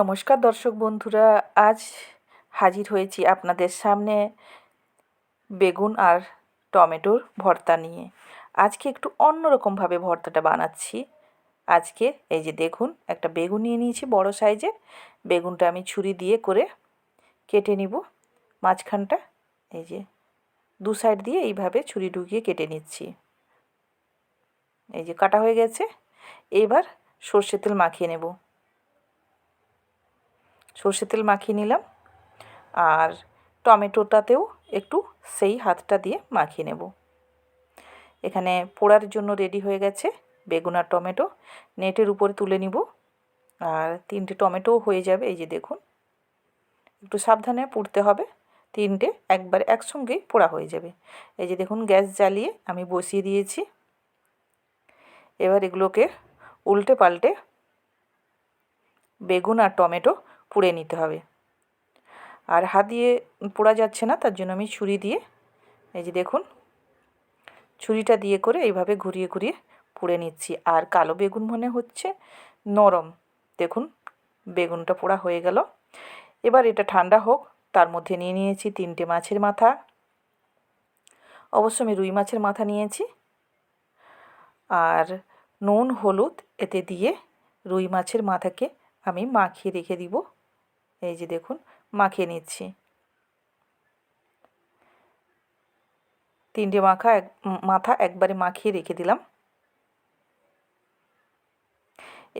নমস্কার দর্শক বন্ধুরা, আজ হাজির হয়েছি আপনাদের সামনে বেগুন আর টমেটোর ভর্তা নিয়ে। আজকে একটু অন্যরকমভাবে ভর্তাটা বানাচ্ছি। আজকে এই যে দেখুন, একটা বেগুন নিয়ে নিয়েছি বড় সাইজের। বেগুনটা আমি ছুরি দিয়ে করে কেটে নিব মাঝখানটা। এই যে দু সাইড দিয়ে এইভাবে ছুরি ঢুকিয়ে কেটে নিচ্ছি। এই যে কাটা হয়ে গেছে। এবার সর্ষের তেল মাখিয়ে নেব। সর্ষের তেল মাখিয়ে নিলাম। আর টমেটোটাতেও একটু সেই হাতটা দিয়ে মাখিয়ে নেব। এখানে পোড়ার জন্য রেডি হয়ে গেছে বেগুন আর টমেটো। নেটের উপরে তুলে নিব। আর 3টে টমেটোও হয়ে যাবে। এই যে দেখুন, একটু সাবধানে পুড়তে হবে। 3টে একবারে একসঙ্গেই পোড়া হয়ে যাবে। এই যে দেখুন, গ্যাস জ্বালিয়ে আমি বসিয়ে দিয়েছি। এবার এগুলোকে উল্টে পাল্টে বেগুন আর টমেটো পুড়ে নিতে হবে। আর হাত দিয়ে পোড়া যাচ্ছে না, তার জন্য আমি ছুরি দিয়ে, এই যে দেখুন, ছুরিটা দিয়ে করে এইভাবে ঘুরিয়ে ঘুরিয়ে পুড়ে নিচ্ছি। আর কালো বেগুন মনে হচ্ছে নরম। দেখুন, বেগুনটা পোড়া হয়ে গেল। এবার এটা ঠান্ডা হোক। তার মধ্যে নিয়ে নিয়েছি 3টে মাছের মাথা। অবশ্য আমি রুই মাছের মাথা নিয়েছি। আর নুন হলুদ এতে দিয়ে রুই মাছের মাথাকে আমি মাখিয়ে রেখে দিব। এই যে দেখুন, মাখিয়ে নিচ্ছি। 3টে মাথা একবারে মাখিয়ে রেখে দিলাম।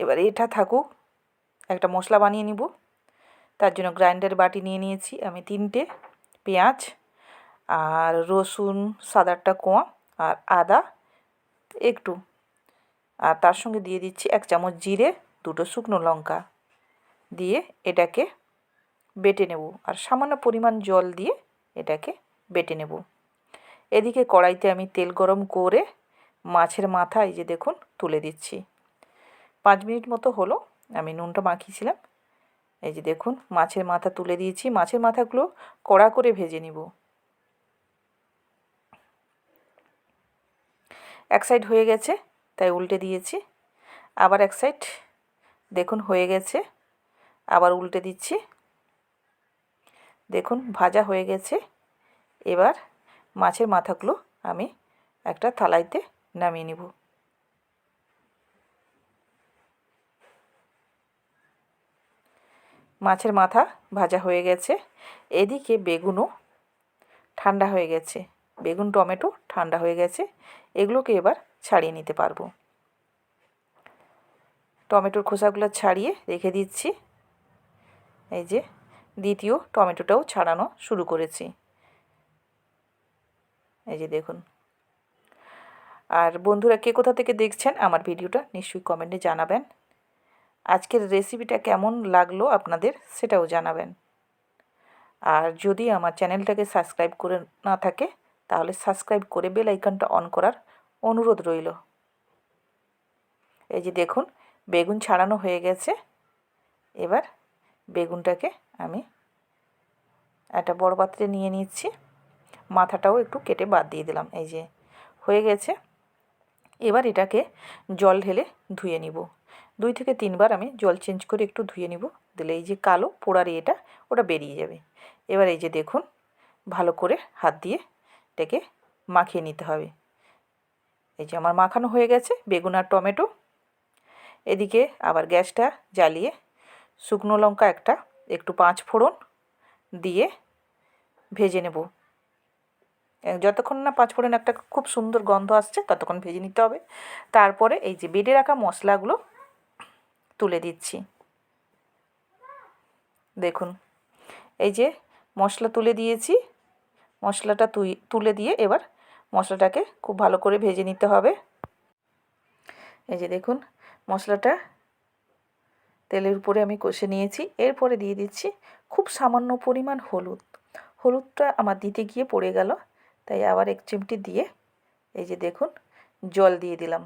এবার এটা থাকুক। একটা মশলা বানিয়ে নিব। তার জন্য গ্রাইন্ডার বাটি নিয়ে নিয়েছি আমি 3টে, পেঁয়াজ আর রসুন সাদারটা কোয়া আর আদা একটু, আর তার সঙ্গে দিয়ে দিচ্ছি 1 চামচ জিরে, 2টো শুকনো লঙ্কা দিয়ে এটাকে বেটে নেব। আর সামান্য পরিমাণ জল দিয়ে এটাকে বেটে নেব। এদিকে কড়াইতে আমি তেল গরম করে মাছের মাথা, এই যে দেখুন, তুলে দিচ্ছি। 5 মিনিট মতো হলো আমি নুনটা মাখিয়েছিলাম। এই যে দেখুন, মাছের মাথা তুলে দিয়েছি। মাছের মাথাগুলো কড়া করে ভেজে নিব। এক সাইড হয়ে গেছে তাই উল্টে দিয়েছি। আবার এক সাইড দেখুন হয়ে গেছে, আবার উল্টে দিচ্ছি। দেখুন ভাজা হয়ে গেছে। এবার মাছের মাথাগুলো আমি একটা থালাইতে নামিয়ে নেব। মাছের মাথা ভাজা হয়ে গেছে। এদিকে বেগুনও ঠান্ডা হয়ে গেছে। বেগুন টমেটো ঠান্ডা হয়ে গেছে। এগুলোকে এবার ছাড়িয়ে নিতে পারবো। টমেটোর খোসাগুলো ছাড়িয়ে রেখে দিচ্ছি। এই যে দ্বিতীয় টমেটোটাও ছাড়ানো শুরু করেছি। এই যে দেখুন। আর বন্ধুরা, কে কোথা থেকে দেখছেন আমার ভিডিওটা নিশ্চয়ই কমেন্টে জানাবেন। আজকের রেসিপিটা কেমন লাগলো আপনাদের সেটাও জানাবেন। আর যদি আমার চ্যানেলটাকে সাবস্ক্রাইব করে না থাকে তাহলে সাবস্ক্রাইব করে বেল আইকনটা অন করার অনুরোধ রইল। এই যে দেখুন, বেগুন ছাড়ানো হয়ে গেছে। এবার বেগুনটাকে আমি একটা বড় পাত্রে নিয়ে নিচ্ছি। মাথাটাও একটু কেটে বাদ দিয়ে দিলাম। এই যে হয়ে গেছে। এবার এটাকে জল ঢেলে ধুয়ে নিব। 2 থেকে 3 বার আমি জল চেঞ্জ করে একটু ধুয়ে নিব। দিলে এই যে কালো পোড়ার এটা ওটা বেরিয়ে যাবে। এবার এই যে দেখুন, ভালো করে হাত দিয়ে এটাকে মাখিয়ে নিতে হবে। এই যে আমার মাখানো হয়ে গেছে বেগুন আর টমেটো। এদিকে আবার গ্যাসটা জ্বালিয়ে শুকনো লঙ্কা একটা, একটু 5 ফোড়ন দিয়ে ভেজে নেব। যতক্ষণ না 5 ফোড়ন একটা খুব সুন্দর গন্ধ আসছে ততক্ষণ ভেজে নিতে হবে। তারপরে এই যে বেটে রাখা মশলাগুলো তুলে দিচ্ছি। দেখুন, এই যে মশলা তুলে দিয়েছি। মশলাটা তুলে দিয়ে এবার মশলাটাকে খুব ভালো করে ভেজে নিতে হবে। এই যে দেখুন, মশলাটা তেলের উপরে আমি কষে নিয়েছি। এরপরে দিয়ে দিচ্ছি খুব সামান্য পরিমাণ হলুদ। হলুদটা আমার দিতে গিয়ে পড়ে গেল, তাই আবার 1 চিমটি দিয়ে এই যে দেখুন জল দিয়ে দিলাম।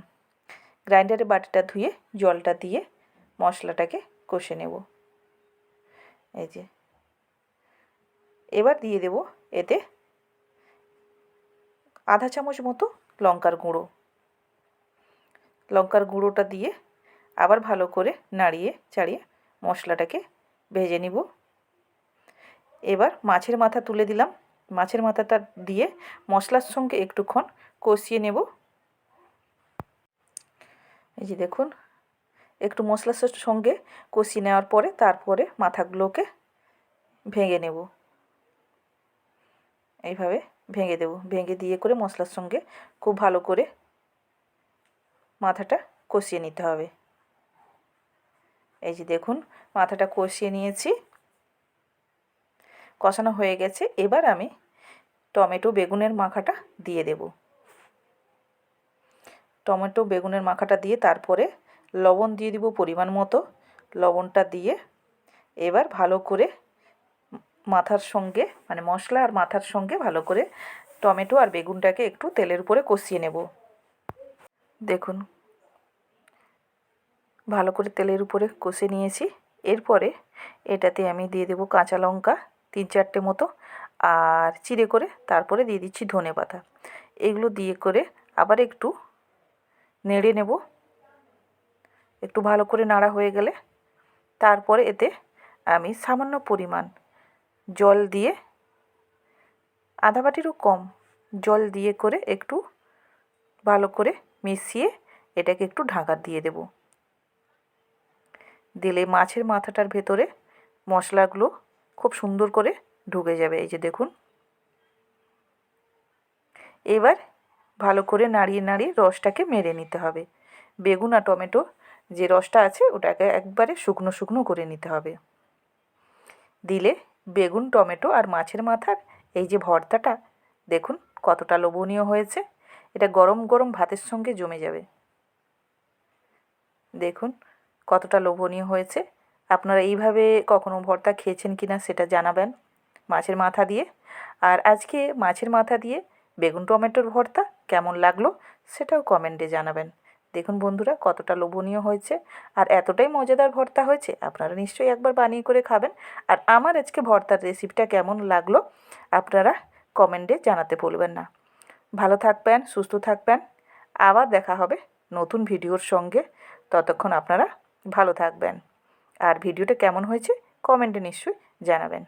গ্রাইন্ডারে বাটিটা ধুয়ে জলটা দিয়ে মশলাটাকে কষে নেব। এই যে এবার দিয়ে দেব এতে আধা চামচ মতো লঙ্কার গুঁড়ো। লঙ্কার গুঁড়োটা দিয়ে আবার ভালো করে নাড়িয়ে চাড়িয়ে মশলাটাকে ভেজে নিব। এবার মাছের মাথা তুলে দিলাম। মাছের মাথাটা দিয়ে মশলার সঙ্গে একটুক্ষণ কষিয়ে নেব। এই যে দেখুন, একটু মশলার সঙ্গে কষিয়ে নেওয়ার পরে তারপরে মাথাগুলোকে ভেঙে নেব। এইভাবে ভেঙে দেব। ভেঙে দিয়ে করে মশলার সঙ্গে খুব ভালো করে মাথাটা কষিয়ে নিতে হবে। এই যে দেখুন, মাথাটা কষিয়ে নিয়েছি, কষানো হয়ে গেছে। এবার আমি টমেটো বেগুনের মাখাটা দিয়ে দেব। টমেটো বেগুনের মাখাটা দিয়ে তারপরে লবণ দিয়ে দিব পরিমাণ মতো। লবণটা দিয়ে এবার ভালো করে মাথার সঙ্গে, মানে মশলা আর মাথার সঙ্গে ভালো করে টমেটো আর বেগুনটাকে একটু তেলের উপরে কষিয়ে নেব। দেখুন, ভালো করে তেলের উপরে কষে নিয়েছি। এরপরে এটাতে আমি দিয়ে দেব কাঁচা লঙ্কা 3-4টে মতো, আর চিড়ে করে তারপরে দিয়ে দিচ্ছি ধনেপাতা। এগুলো দিয়ে করে আবার একটু নেড়ে নেব। একটু ভালো করে নাড়া হয়ে গেলে তারপরে এতে আমি সামান্য পরিমাণ জল দিয়ে, আধা বাটিরও কম জল দিয়ে করে একটু ভালো করে মিশিয়ে এটাকে একটু ঢাকা দিয়ে দেব। দিলে মাছের মাথাটার ভেতরে মশলাগুলো খুব সুন্দর করে ঢুকে যাবে। এই যে দেখুন, এবার ভালো করে নাড়িয়ে নাড়িয়ে রসটাকে মেরে নিতে হবে। বেগুন আর টমেটো যে রসটা আছে ওটাকে একবারে শুকনো শুকনো করে নিতে হবে। দিলে বেগুন, টমেটো আর মাছের মাথার এই যে ভর্তাটা দেখুন কতটা লোভনীয় হয়েছে। এটা গরম গরম ভাতের সঙ্গে জমে যাবে। দেখুন কতটা লোভনীয় হয়েছে। আপনারা এইভাবে কখনো ভর্তা খেয়েছেন কি না সেটা জানাবেন মাছের মাথা দিয়ে। আর আজকে মাছের মাথা দিয়ে বেগুন টমেটোর ভর্তা কেমন লাগলো সেটাও কমেন্টে জানাবেন। দেখুন বন্ধুরা কতটা লোভনীয় হয়েছে আর এতটাই মজাদার ভর্তা হয়েছে, আপনারা নিশ্চয়ই একবার বানিয়ে করে খাবেন। আর আমার আজকে ভর্তার রেসিপিটা কেমন লাগলো আপনারা কমেন্টে জানাতে ভুলবেন না। ভালো থাকবেন, সুস্থ থাকবেন। আবার দেখা হবে নতুন ভিডিওর সঙ্গে। ততক্ষণ আপনারা ভালো থাকবেন। আর ভিডিওটা কেমন হয়েছে কমেন্টে নিশ্চয়ই জানাবেন।